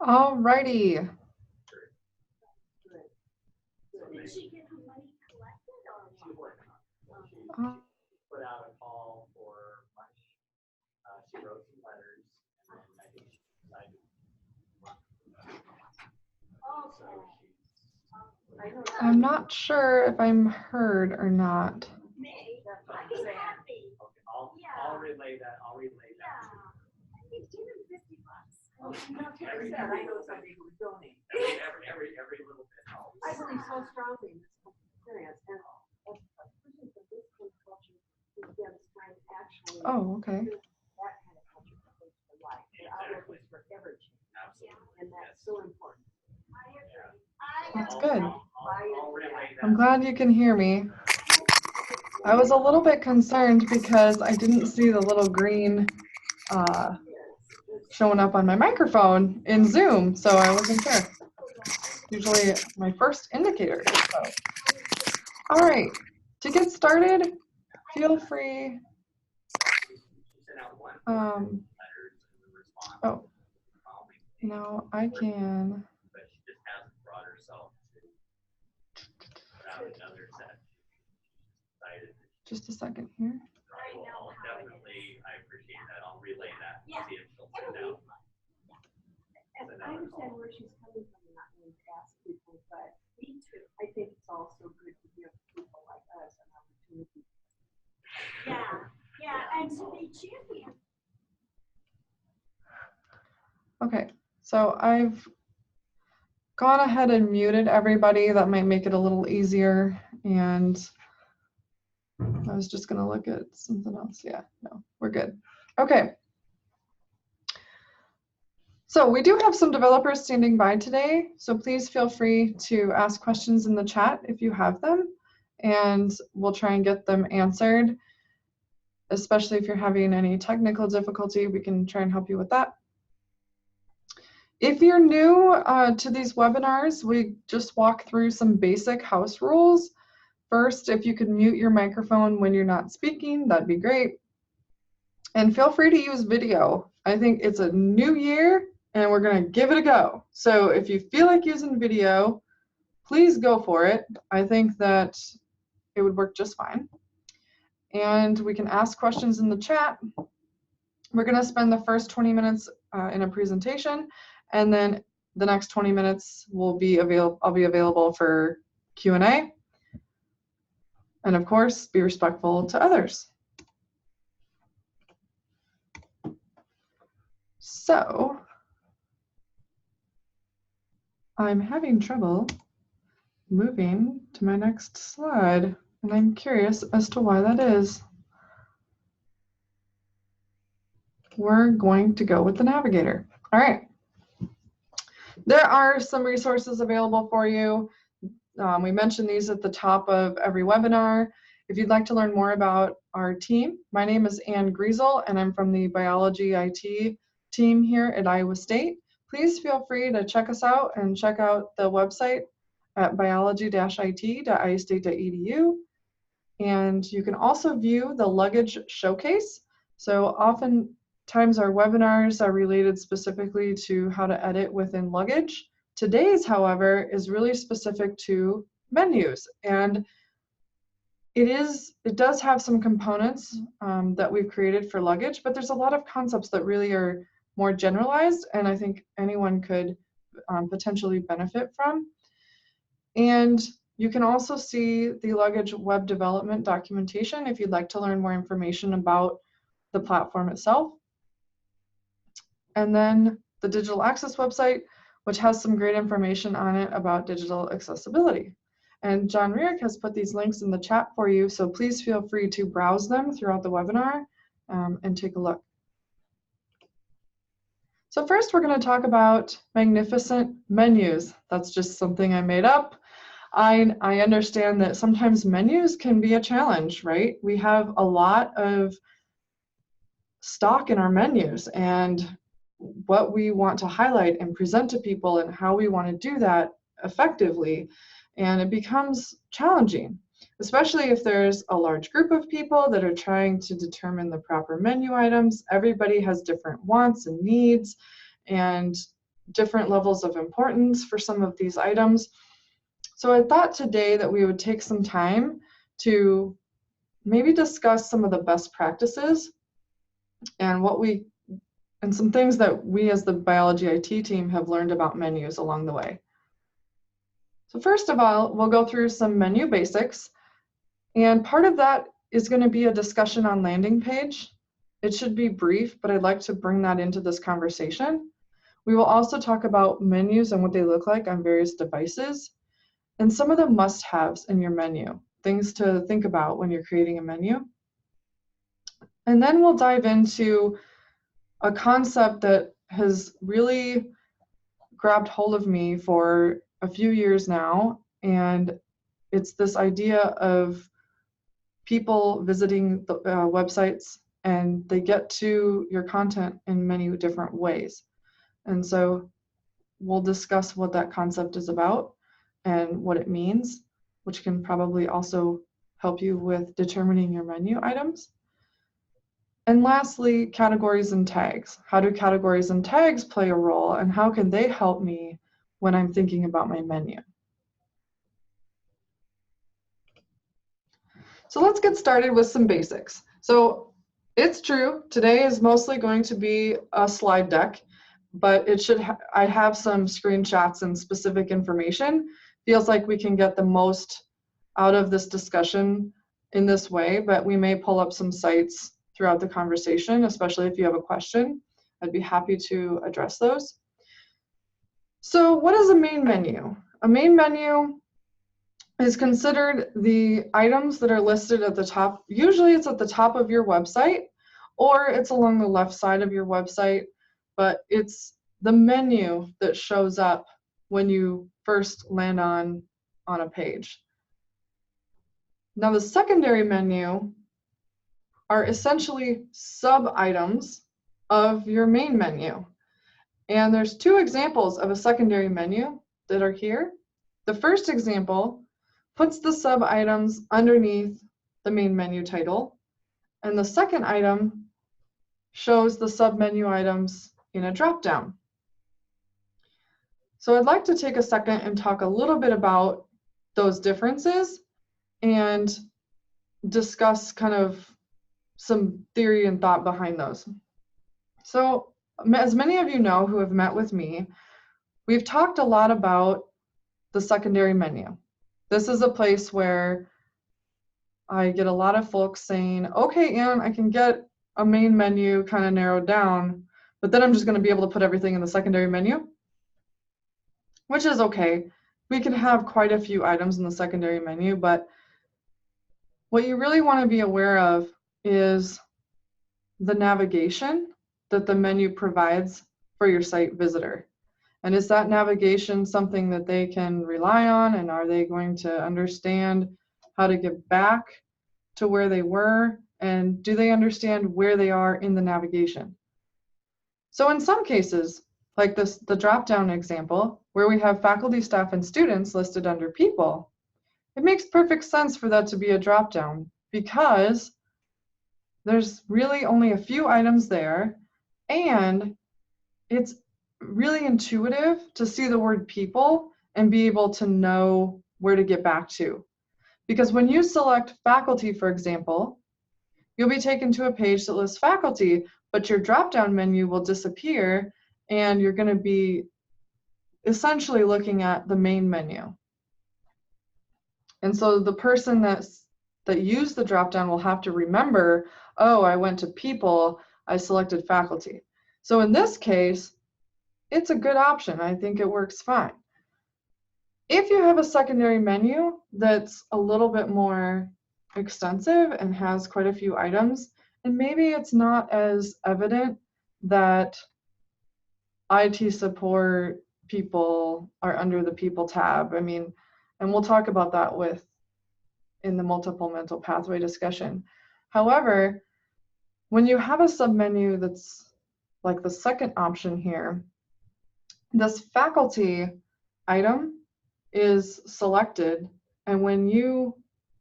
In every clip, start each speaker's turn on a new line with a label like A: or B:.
A: All righty.
B: Did she get her money collected or what? She's working on it. She put out a call for money. She wrote some letters, and then I think she decided.
A: I'm not sure if I'm heard or not.
B: I'll relay that. I'll relay that. Give him $50. I know somebody who would donate. Every little bit helps.
C: I believe so strongly in this experience, and a person from this kind of culture who spends time actually
A: Oh, okay.
C: that kind of culture comes to life. The outlook is forever changed.
B: Absolutely.
C: And that's so important.
A: That's good.
B: I'll relay that.
A: I'm glad you can hear me. I was a little bit concerned because I didn't see the little green showing up on my microphone in Zoom, so I wasn't sure. Usually my first indicator. So. All right, to get started, feel free. Oh, no, I can.
B: But she just hasn't brought herself to put out another set.
A: Just a second here.
B: I'll definitely, I appreciate that. I'll relay that and see if she'll send out.
C: And I understand where she's coming from and not wanting to ask people, but me too. I think it's also good to give people like us an opportunity.
B: Yeah, and to be champion.
A: Okay, so I've gone ahead and muted everybody. That might make it a little easier. And I was just gonna look at something else. Yeah, no, we're good. Okay. So we do have some developers standing by today, so please feel free to ask questions in the chat if you have them, and we'll try and get them answered. Especially if you're having any technical difficulty, we can try and help you with that. If you're new to these webinars, we just walk through some basic house rules. First, if you could mute your microphone when you're not speaking, that'd be great. And feel free to use video. I think it's a new year and we're gonna give it a go. So if you feel like using video, please go for it. I think that it would work just fine. And we can ask questions in the chat. We're gonna spend the first 20 minutes in a presentation, and then the next 20 minutes will be I'll be available for Q&A. And of course, be respectful to others. So, I'm having trouble moving to my next slide, and I'm curious as to why that is. We're going to go with the navigator. All right. There are some resources available for you. We mentioned these at the top of every webinar. If you'd like to learn more about our team, my name is Ann Griesel, and I'm from the Biology IT team here at Iowa State. Please feel free to check us out and check out the website at biology-it.iostate.edu. And you can also view the luggage showcase. So oftentimes our webinars are related specifically to how to edit within luggage. Today's, however, is really specific to menus, and it does have some components that we've created for luggage, but there's a lot of concepts that really are more generalized, and I think anyone could potentially benefit from. And you can also see the luggage web development documentation if you'd like to learn more information about the platform itself. And then the digital access website, which has some great information on it about digital accessibility. And John Rierick has put these links in the chat for you, so please feel free to browse them throughout the webinar and take a look. So first, we're going to talk about magnificent menus. That's just something I made up. I understand that sometimes menus can be a challenge, right? We have a lot of stock in our menus, and what we want to highlight and present to people and how we want to do that effectively. And it becomes challenging, especially if there's a large group of people that are trying to determine the proper menu items. Everybody has different wants and needs, and different levels of importance for some of these items. So I thought today that we would take some time to maybe discuss some of the best practices and some things that we as the biology IT team have learned about menus along the way. So first of all, we'll go through some menu basics, and part of that is going to be a discussion on landing page. It should be brief, but I'd like to bring that into this conversation. We will also talk about menus and what they look like on various devices, and some of the must-haves in your menu, things to think about when you're creating a menu. And then we'll dive into a concept that has really grabbed hold of me for a few years now, and it's this idea of people visiting the websites, and they get to your content in many different ways. And so we'll discuss what that concept is about and what it means, which can probably also help you with determining your menu items. And lastly, categories and tags. How do categories and tags play a role, and how can they help me when I'm thinking about my menu? So let's get started with some basics. So it's true, today is mostly going to be a slide deck, but I have some screenshots and specific information. Feels like we can get the most out of this discussion in this way, but we may pull up some sites throughout the conversation, especially if you have a question. I'd be happy to address those. So what is a main menu? A main menu is considered the items that are listed at the top. Usually it's at the top of your website, or it's along the left side of your website, but it's the menu that shows up when you first land on a page. Now the secondary menu are essentially sub-items of your main menu. And there's two examples of a secondary menu that are here. The first example puts the sub-items underneath the main menu title, and the second item shows the sub-menu items in a drop-down. So I'd like to take a second and talk a little bit about those differences and discuss kind of some theory and thought behind those. So as many of you know who have met with me, we've talked a lot about the secondary menu. This is a place where I get a lot of folks saying, okay, Ann, I can get a main menu kind of narrowed down, but then I'm just going to be able to put everything in the secondary menu, which is okay. We can have quite a few items in the secondary menu, but what you really want to be aware of is the navigation that the menu provides for your site visitor. And is that navigation something that they can rely on, and are they going to understand how to get back to where they were, and do they understand where they are in the navigation? So in some cases, like the drop-down example, where we have faculty, staff, and students listed under people, it makes perfect sense for that to be a drop-down because there's really only a few items there, and it's really intuitive to see the word people and be able to know where to get back to. Because when you select faculty, for example, you'll be taken to a page that lists faculty, but your drop-down menu will disappear, and you're going to be essentially looking at the main menu. And so the person that used the drop-down will have to remember, oh, I went to people, I selected faculty. So in this case, it's a good option. I think it works fine. If you have a secondary menu that's a little bit more extensive and has quite a few items, and maybe it's not as evident that IT support people are under the people tab. I mean, and we'll talk about that in the multiple mental pathway discussion. However, when you have a submenu that's like the second option here, this faculty item is selected, and when you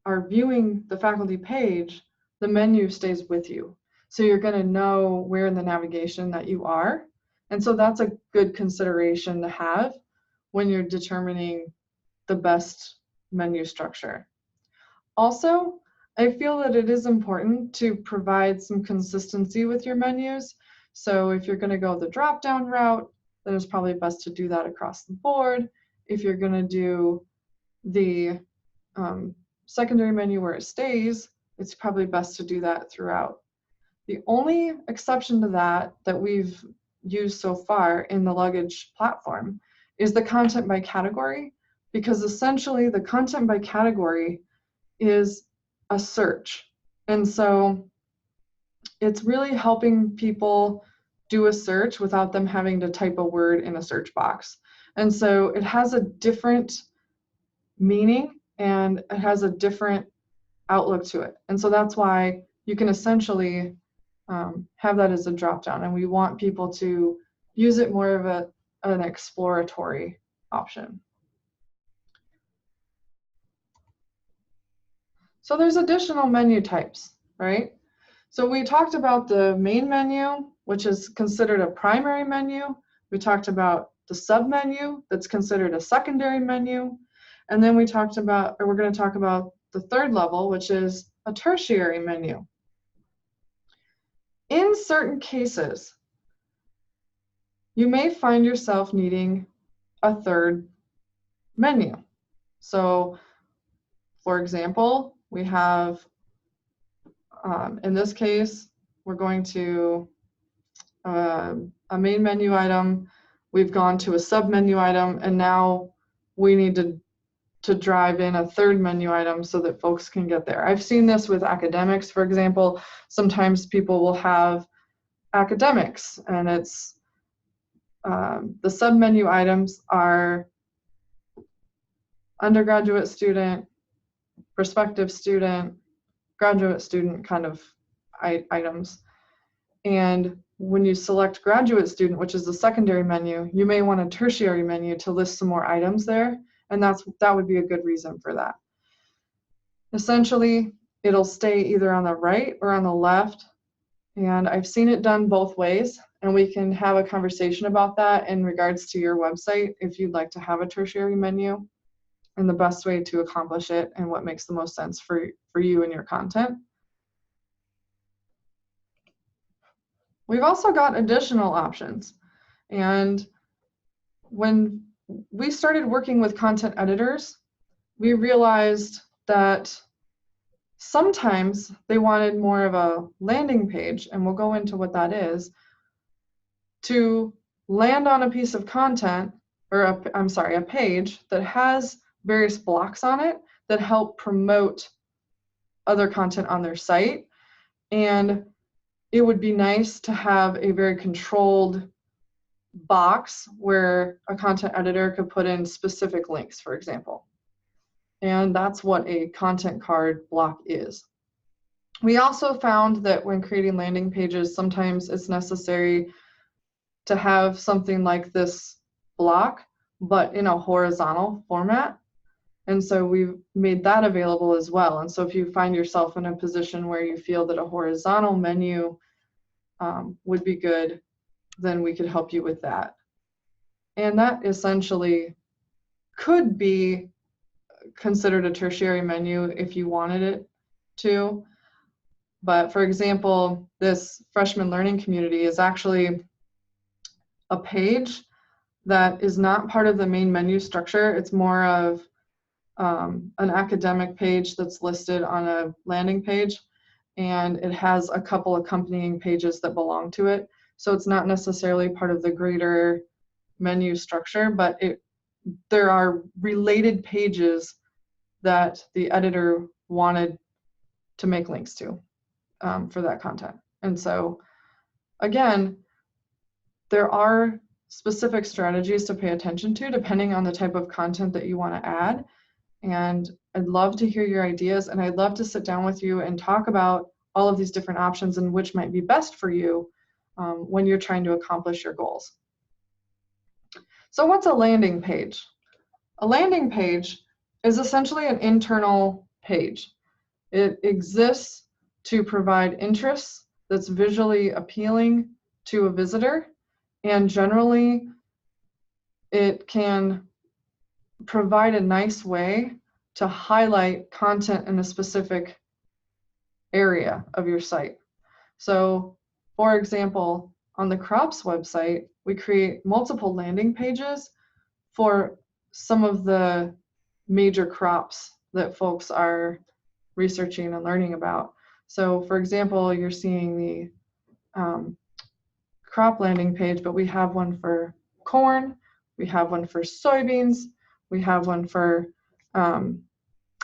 A: are viewing the faculty page, the menu stays with you. So you're going to know where in the navigation that you are, And so that's a good consideration to have when you're determining the best menu structure. Also, I feel that it is important to provide some consistency with your menus. So if you're going to go the drop-down route, then it's probably best to do that across the board. If you're going to do the secondary menu where it stays, it's probably best to do that throughout. The only exception to that we've used so far in the luggage platform is the content by category, because essentially the content by category is a search. And so it's really helping people do a search without them having to type a word in a search box. And so it has a different meaning and it has a different outlook to it. And so that's why you can essentially have that as a drop down, and we want people to use it more of an exploratory option. So there's additional menu types, right? So we talked about the main menu, which is considered a primary menu. We talked about the sub-menu that's considered a secondary menu. And then we talked about, or we're going to talk about the third level, which is a tertiary menu. In certain cases, you may find yourself needing a third menu. So, for example, we have, in this case, we're going to a main menu item, we've gone to a sub-menu item, and now we need to drive in a third menu item so that folks can get there. I've seen this with academics, for example. Sometimes people will have academics, and it's the sub-menu items are undergraduate student, prospective student, graduate student kind of items. And when you select graduate student, which is the secondary menu, you may want a tertiary menu to list some more items there, and that would be a good reason for that. Essentially, it'll stay either on the right or on the left, and I've seen it done both ways, and we can have a conversation about that in regards to your website if you'd like to have a tertiary menu and the best way to accomplish it and what makes the most sense for you and your content. We've also got additional options, and when we started working with content editors, we realized that sometimes they wanted more of a landing page, and we'll go into what that is, to land on a piece of content, or a page that has various blocks on it that help promote other content on their site. And it would be nice to have a very controlled box where a content editor could put in specific links, for example. And that's what a content card block is. We also found that when creating landing pages, sometimes it's necessary to have something like this block, but in a horizontal format. And so we've made that available as well. And so if you find yourself in a position where you feel that a horizontal menu would be good, then we could help you with that. And that essentially could be considered a tertiary menu if you wanted it to. But for example, this freshman learning community is actually a page that is not part of the main menu structure. It's more of an academic page that's listed on a landing page, and it has a couple accompanying pages that belong to it. So it's not necessarily part of the greater menu structure, but there are related pages that the editor wanted to make links to for that content. And so again, there are specific strategies to pay attention to depending on the type of content that you want to add. And I'd love to hear your ideas, and I'd love to sit down with you and talk about all of these different options and which might be best for you when you're trying to accomplish your goals. So what's a landing page? A landing page is essentially an internal page. It exists to provide interest that's visually appealing to a visitor, And generally, it can provide a nice way to highlight content in a specific area of your site. So, for example, on the crops website, we create multiple landing pages for some of the major crops that folks are researching and learning about. So, for example, you're seeing the crop landing page, but we have one for corn, we have one for soybeans, we have one for, I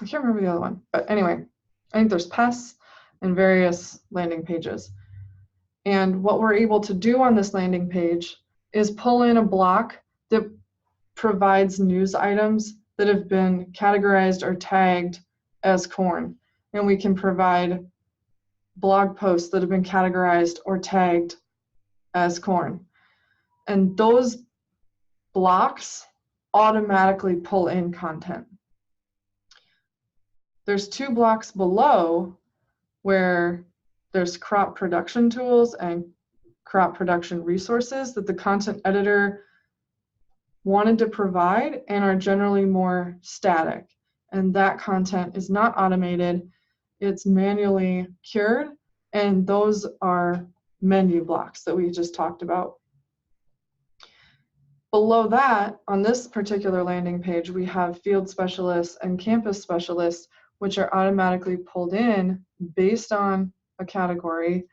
A: can't remember the other one, but anyway, I think there's pests and various landing pages. And what we're able to do on this landing page is pull in a block that provides news items that have been categorized or tagged as corn. And we can provide blog posts that have been categorized or tagged as corn. And those blocks automatically pull in content. There's 2 blocks below where there's crop production tools and crop production resources that the content editor wanted to provide and are generally more static. And that content is not automated, it's manually cured, and those are menu blocks that we just talked about. Below that, on this particular landing page, we have field specialists and campus specialists, which are automatically pulled in based on a category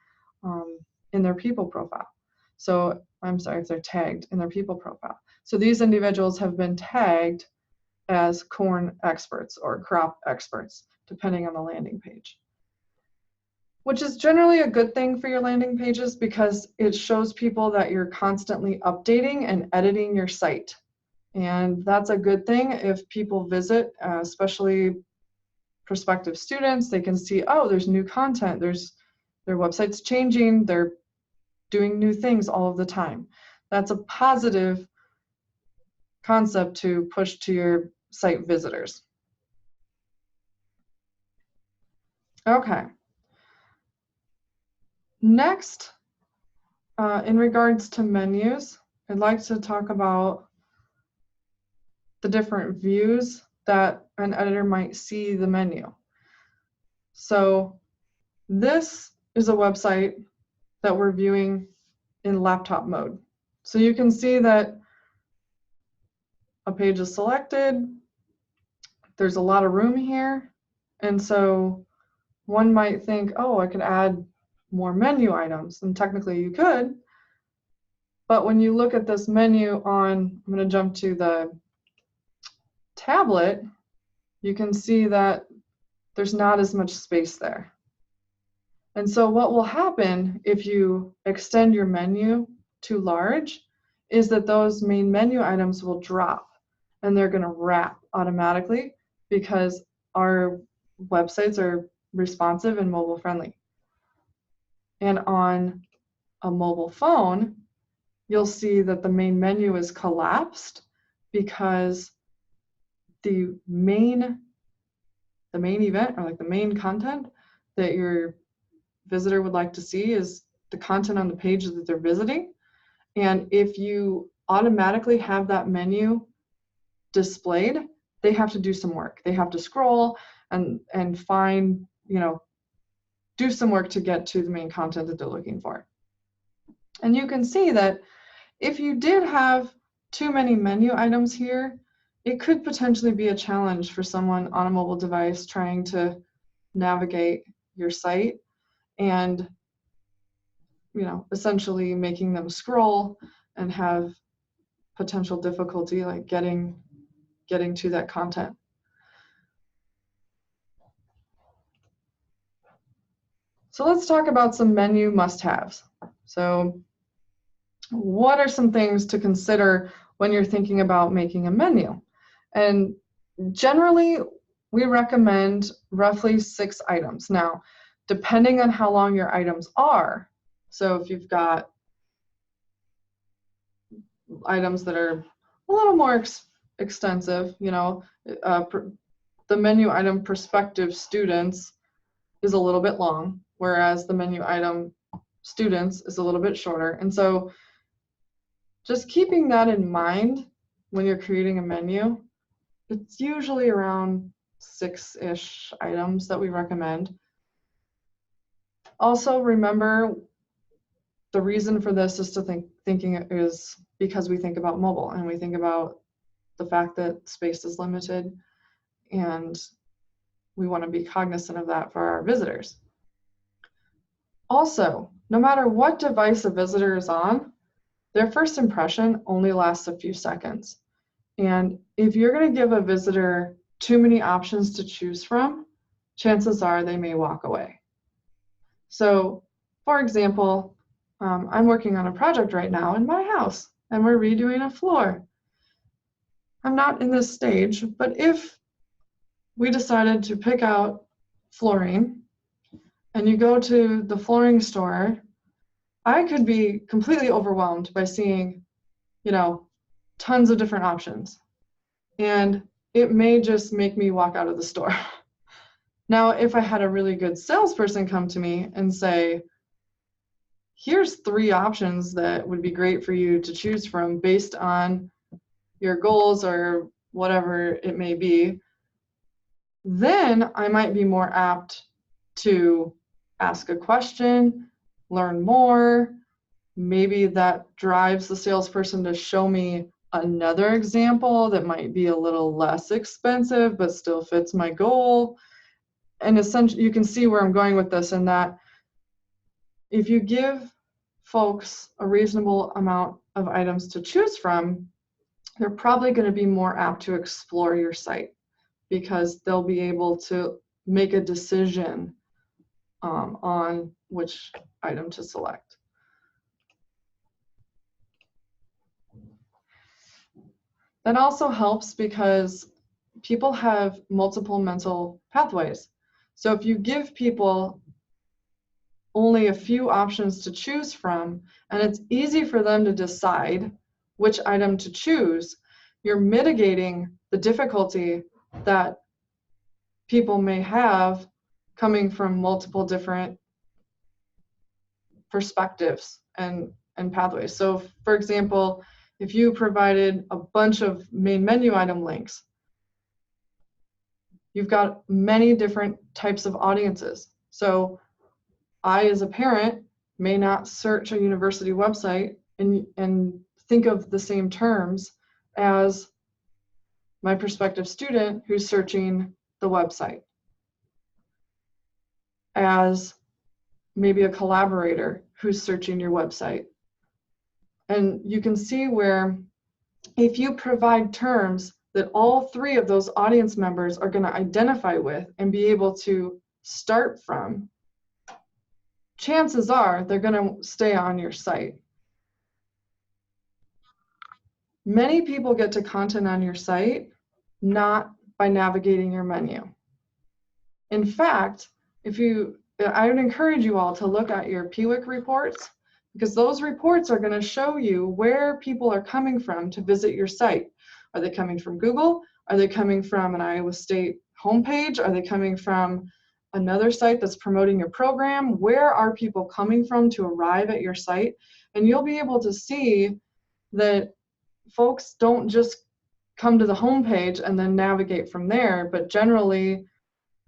A: in their people profile. So, I'm sorry, if they're tagged in their people profile. So these individuals have been tagged as corn experts or crop experts, depending on the landing page. Which is generally a good thing for your landing pages because it shows people that you're constantly updating and editing your site. And that's a good thing if people visit, especially prospective students, they can see, oh, there's new content, their website's changing, they're doing new things all of the time. That's a positive concept to push to your site visitors. Okay. Next, in regards to menus, I'd like to talk about the different views that an editor might see the menu. So this is a website that we're viewing in laptop mode. So you can see that a page is selected, there's a lot of room here, and so one might think, oh, I could add more menu items, and technically you could, but when you look at this menu on, I'm going to jump to the tablet, you can see that there's not as much space there. And so what will happen if you extend your menu too large is that those main menu items will drop and they're going to wrap automatically because our websites are responsive and mobile friendly. And on a mobile phone, you'll see that the main menu is collapsed because the main event, or like the main content that your visitor would like to see is the content on the page that they're visiting. And if you automatically have that menu displayed, they have to do some work. They have to scroll and find, do some work to get to the main content that they're looking for. And you can see that if you did have too many menu items here, it could potentially be a challenge for someone on a mobile device trying to navigate your site and, essentially making them scroll and have potential difficulty like getting to that content. So let's talk about some menu must-haves. So what are some things to consider when you're thinking about making a menu? And generally, we recommend roughly 6 items. Now, depending on how long your items are, so if you've got items that are a little more extensive, the menu item prospective students is a little bit long, whereas the menu item students is a little bit shorter. And so just keeping that in mind when you're creating a menu. It's usually around 6-ish items that we recommend. Also, remember, the reason for this is thinking is because we think about mobile and we think about the fact that space is limited, and we want to be cognizant of that for our visitors. Also, no matter what device a visitor is on, their first impression only lasts a few seconds. And if you're going to give a visitor too many options to choose from, chances are they may walk away. So, for example, I'm working on a project right now in my house, and we're redoing a floor. I'm not in this stage, but if we decided to pick out flooring and you go to the flooring store, I could be completely overwhelmed by seeing, tons of different options. And it may just make me walk out of the store. Now, if I had a really good salesperson come to me and say, here's 3 options that would be great for you to choose from based on your goals or whatever it may be, then I might be more apt to ask a question, learn more. Maybe that drives the salesperson to show me another example that might be a little less expensive but still fits my goal. And essentially, you can see where I'm going with this, in that if you give folks a reasonable amount of items to choose from, they're probably going to be more apt to explore your site, because they'll be able to make a decision on which item to select. That also helps because people have multiple mental pathways. So if you give people only a few options to choose from, and it's easy for them to decide which item to choose, you're mitigating the difficulty that people may have coming from multiple different perspectives and pathways. So for example, if you provided a bunch of main menu item links, you've got many different types of audiences. So I, as a parent, may not search a university website and think of the same terms as my prospective student who's searching the website, as maybe a collaborator who's searching your website. And you can see where if you provide terms that all 3 of those audience members are going to identify with and be able to start from, chances are they're going to stay on your site. Many people get to content on your site not by navigating your menu. In fact, I would encourage you all to look at your PWIC reports, because those reports are going to show you where people are coming from to visit your site. Are they coming from Google? Are they coming from an Iowa State homepage? Are they coming from another site that's promoting your program? Where are people coming from to arrive at your site? And you'll be able to see that folks don't just come to the homepage and then navigate from there, but generally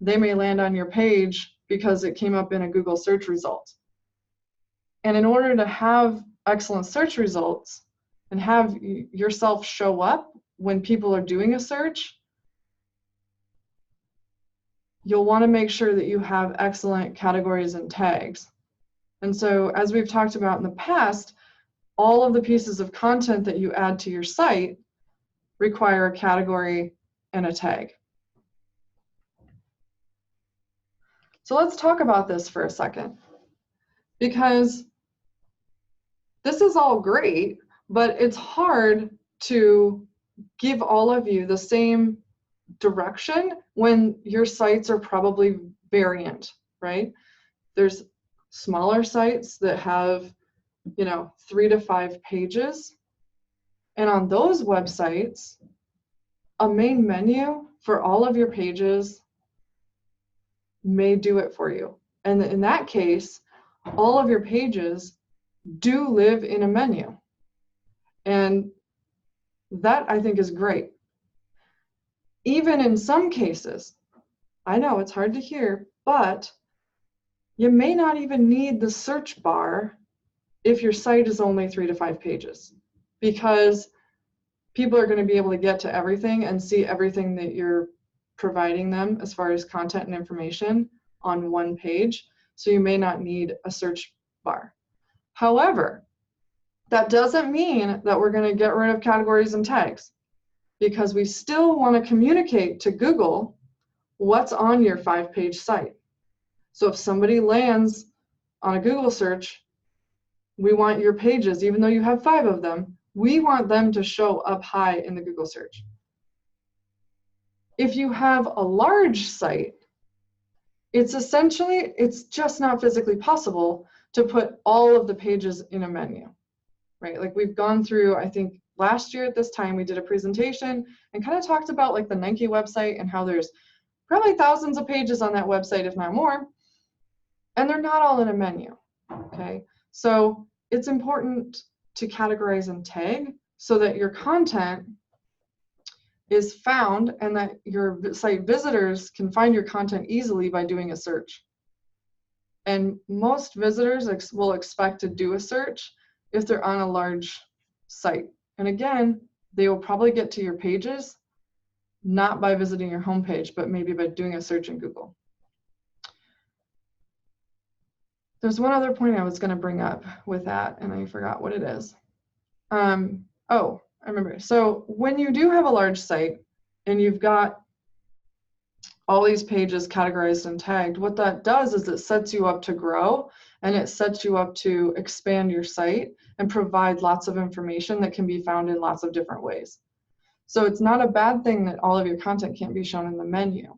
A: they may land on your page because it came up in a Google search result. And in order to have excellent search results and have yourself show up when people are doing a search, you'll want to make sure that you have excellent categories and tags. And so, as we've talked about in the past, all of the pieces of content that you add to your site require a category and a tag. So let's talk about this for a second, because this is all great, but it's hard to give all of you the same direction when your sites are probably variant, right? There's smaller sites that have, 3 to 5 pages. And on those websites, a main menu for all of your pages may do it for you. And in that case, all of your pages do live in a menu. And that, I think, is great. Even in some cases, I know it's hard to hear, but you may not even need the search bar if your site is only 3 to 5 pages, because people are going to be able to get to everything and see everything that you're providing them as far as content and information on one page. So you may not need a search bar. However, that doesn't mean that we're going to get rid of categories and tags, because we still want to communicate to Google what's on your 5-page site. So if somebody lands on a Google search, we want your pages, even though you have 5 of them, we want them to show up high in the Google search. If you have a large site, it's just not physically possible to put all of the pages in a menu, right? Like we've gone through, I think last year at this time, we did a presentation and kind of talked about like the Nike website and how there's probably thousands of pages on that website, if not more, and they're not all in a menu, okay? So it's important to categorize and tag so that your content is found and that your site visitors can find your content easily by doing a search. And most visitors will expect to do a search if they're on a large site. And again, they will probably get to your pages not by visiting your homepage, but maybe by doing a search in Google. There's one other point I was going to bring up with that, and I forgot what it is. Oh, I remember. So when you do have a large site and you've got all these pages categorized and tagged, what that does is it sets you up to grow, and it sets you up to expand your site and provide lots of information that can be found in lots of different ways. So it's not a bad thing that all of your content can't be shown in the menu.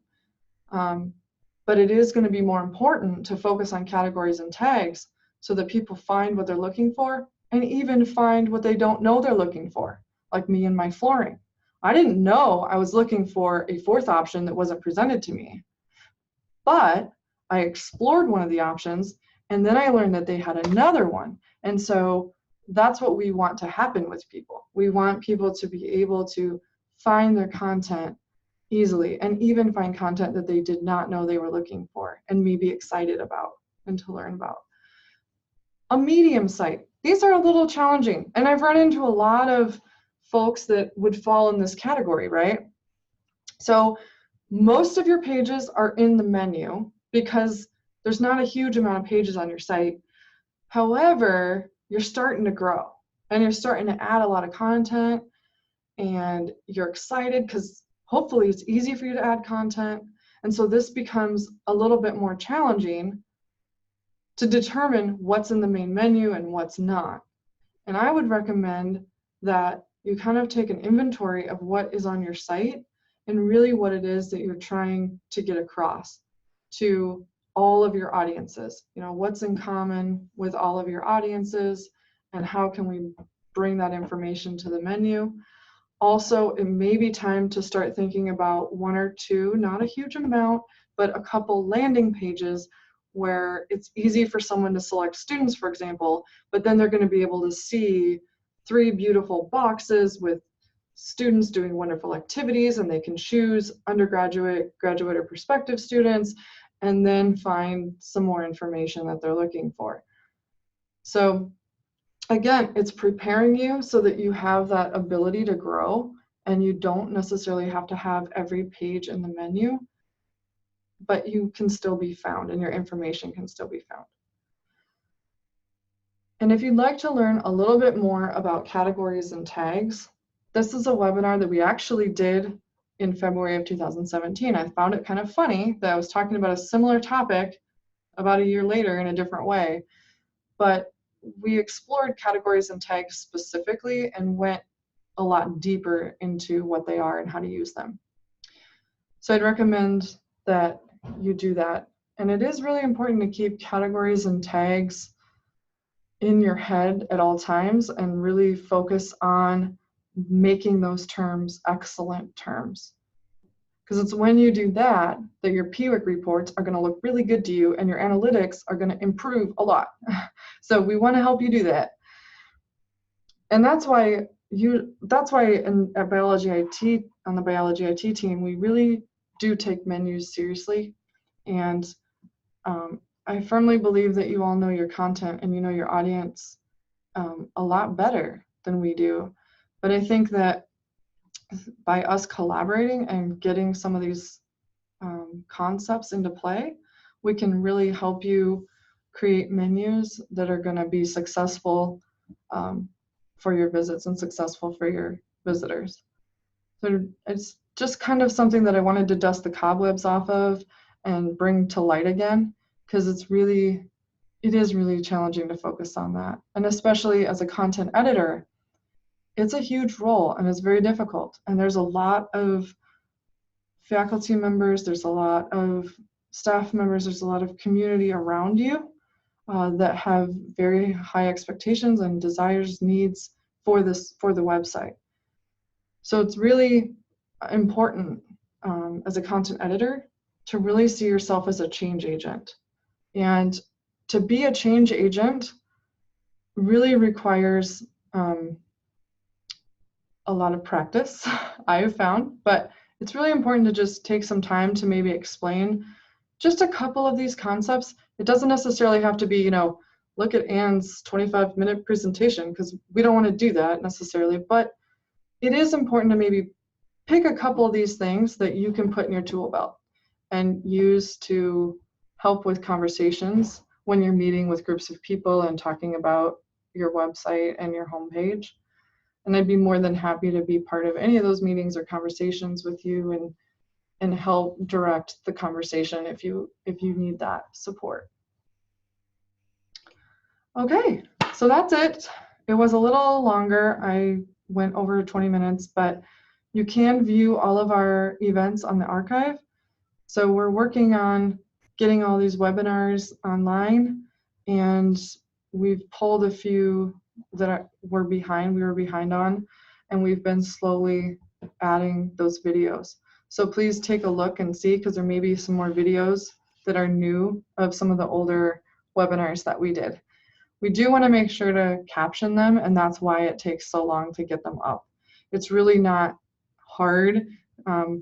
A: But it is going to be more important to focus on categories and tags so that people find what they're looking for and even find what they don't know they're looking for, like me and my flooring. I didn't know I was looking for a 4th option that wasn't presented to me, but I explored one of the options and then I learned that they had another one. And so that's what we want to happen with people. We want people to be able to find their content easily and even find content that they did not know they were looking for and me be excited about and to learn about. A medium site, these are a little challenging, and I've run into a lot of folks that would fall in this category, right? So most of your pages are in the menu because there's not a huge amount of pages on your site. However, you're starting to grow and you're starting to add a lot of content and you're excited because hopefully it's easy for you to add content. And so this becomes a little bit more challenging to determine what's in the main menu and what's not. And I would recommend that you kind of take an inventory of what is on your site and really what it is that you're trying to get across to all of your audiences. You know, what's in common with all of your audiences and how can we bring that information to the menu. Also, it may be time to start thinking about 1 or 2, not a huge amount, but a couple landing pages where it's easy for someone to select students, for example, but then they're going to be able to see 3 beautiful boxes with students doing wonderful activities, and they can choose undergraduate, graduate, or prospective students, and then find some more information that they're looking for. So again, it's preparing you so that you have that ability to grow and you don't necessarily have to have every page in the menu, but you can still be found and your information can still be found. And if you'd like to learn a little bit more about categories and tags, this is a webinar that we actually did in February of 2017. I found it kind of funny that I was talking about a similar topic about a year later in a different way, but we explored categories and tags specifically and went a lot deeper into what they are and how to use them. So I'd recommend that you do that. And it is really important to keep categories and tags in your head at all times and really focus on making those terms excellent terms. Because it's when you do that that your PWIC reports are going to look really good to you and your analytics are going to improve a lot. So we want to help you do that. And that's why that's why at biology IT, on the biology IT team, we really do take menus seriously. And I firmly believe that you all know your content and you know your audience a lot better than we do. But I think that by us collaborating and getting some of these concepts into play, we can really help you create menus that are going to be successful for your visits and successful for your visitors. So it's just kind of something that I wanted to dust the cobwebs off of and bring to light again, because it is really challenging to focus on that. And especially as a content editor, it's a huge role and it's very difficult. And there's a lot of faculty members, there's a lot of staff members, there's a lot of community around you that have very high expectations and desires, needs for the website. So it's really important as a content editor to really see yourself as a change agent. And to be a change agent really requires a lot of practice, I have found, but it's really important to just take some time to maybe explain just a couple of these concepts. It doesn't necessarily have to be, you know, look at Anne's 25-minute presentation, because we don't want to do that necessarily, but it is important to maybe pick a couple of these things that you can put in your tool belt and use to help with conversations when you're meeting with groups of people and talking about your website and your homepage. And I'd be more than happy to be part of any of those meetings or conversations with you and help direct the conversation if you need that support. Okay, so that's it. It was a little longer. I went over 20 minutes, but you can view all of our events on the archive. So we're working on getting all these webinars online, and we've pulled a few that we were behind on, and we've been slowly adding those videos. So please take a look and see, because there may be some more videos that are new of some of the older webinars that we did. We do want to make sure to caption them, and that's why it takes so long to get them up. It's really not hard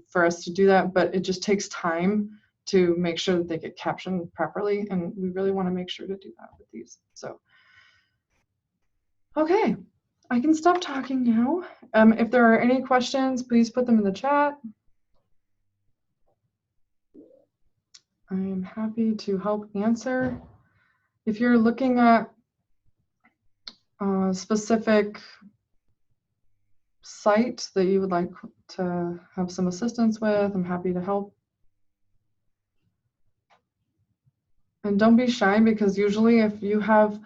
A: for us to do that, but it just takes time to make sure that they get captioned properly, and we really want to make sure to do that with these. So, okay, I can stop talking now. If there are any questions, please put them in the chat. I am happy to help answer. If you're looking at a specific site that you would like to have some assistance with, I'm happy to help. And don't be shy, because usually if you have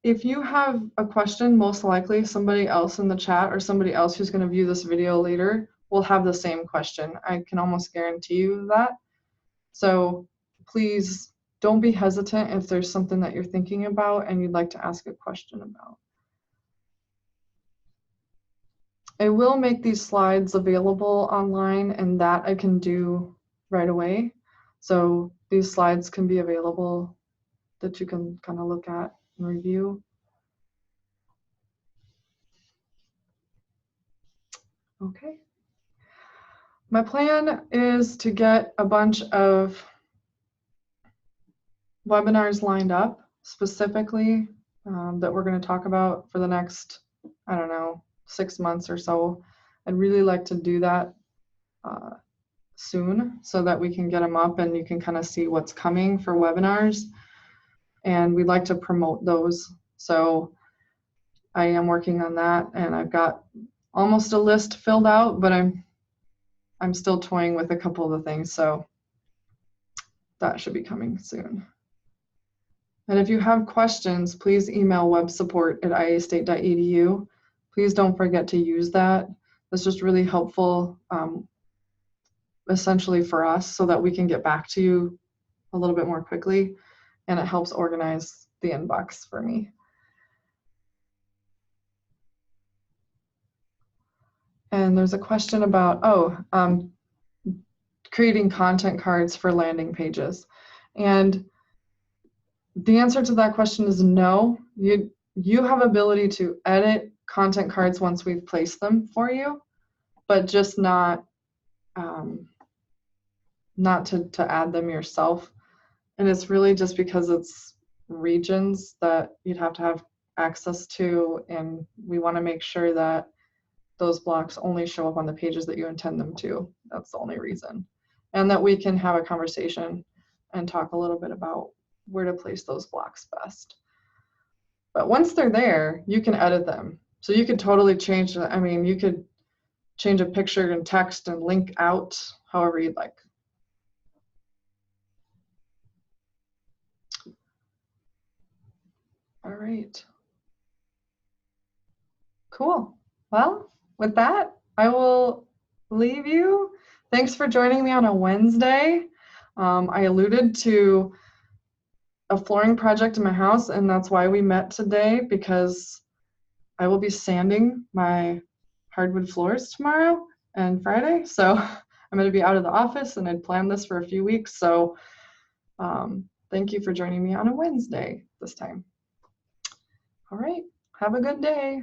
A: a question, most likely somebody else in the chat or somebody else who's going to view this video later will have the same question. I can almost guarantee you that. So please don't be hesitant if there's something that you're thinking about and you'd like to ask a question about. I will make these slides available online, and that I can do right away. So these slides can be available that you can kind of look at and review. Okay. My plan is to get a bunch of webinars lined up specifically that we're going to talk about for the next, I don't know, 6 months or so. I'd really like to do that soon so that we can get them up and you can kind of see what's coming for webinars. And we'd like to promote those. So I am working on that, and I've got almost a list filled out, but I'm still toying with a couple of the things, so that should be coming soon. And if you have questions, please email websupport@iastate.edu. Please don't forget to use that. That's just really helpful, essentially for us, so that we can get back to you a little bit more quickly, and it helps organize the inbox for me. And there's a question about, creating content cards for landing pages. And the answer to that question is no. You have ability to edit content cards once we've placed them for you, but just not to add them yourself. And it's really just because it's regions that you'd have to have access to, and we want to make sure that those blocks only show up on the pages that you intend them to. That's the only reason. And that we can have a conversation and talk a little bit about where to place those blocks best. But once they're there, you can edit them. So you could totally change, I mean, you could change a picture and text and link out however you'd like. All right. Cool. Well, with that, I will leave you. Thanks for joining me on a Wednesday. I alluded to a flooring project in my house, and that's why we met today, because I will be sanding my hardwood floors tomorrow and Friday. So I'm going to be out of the office, and I'd planned this for a few weeks. So thank you for joining me on a Wednesday this time. All right. Have a good day.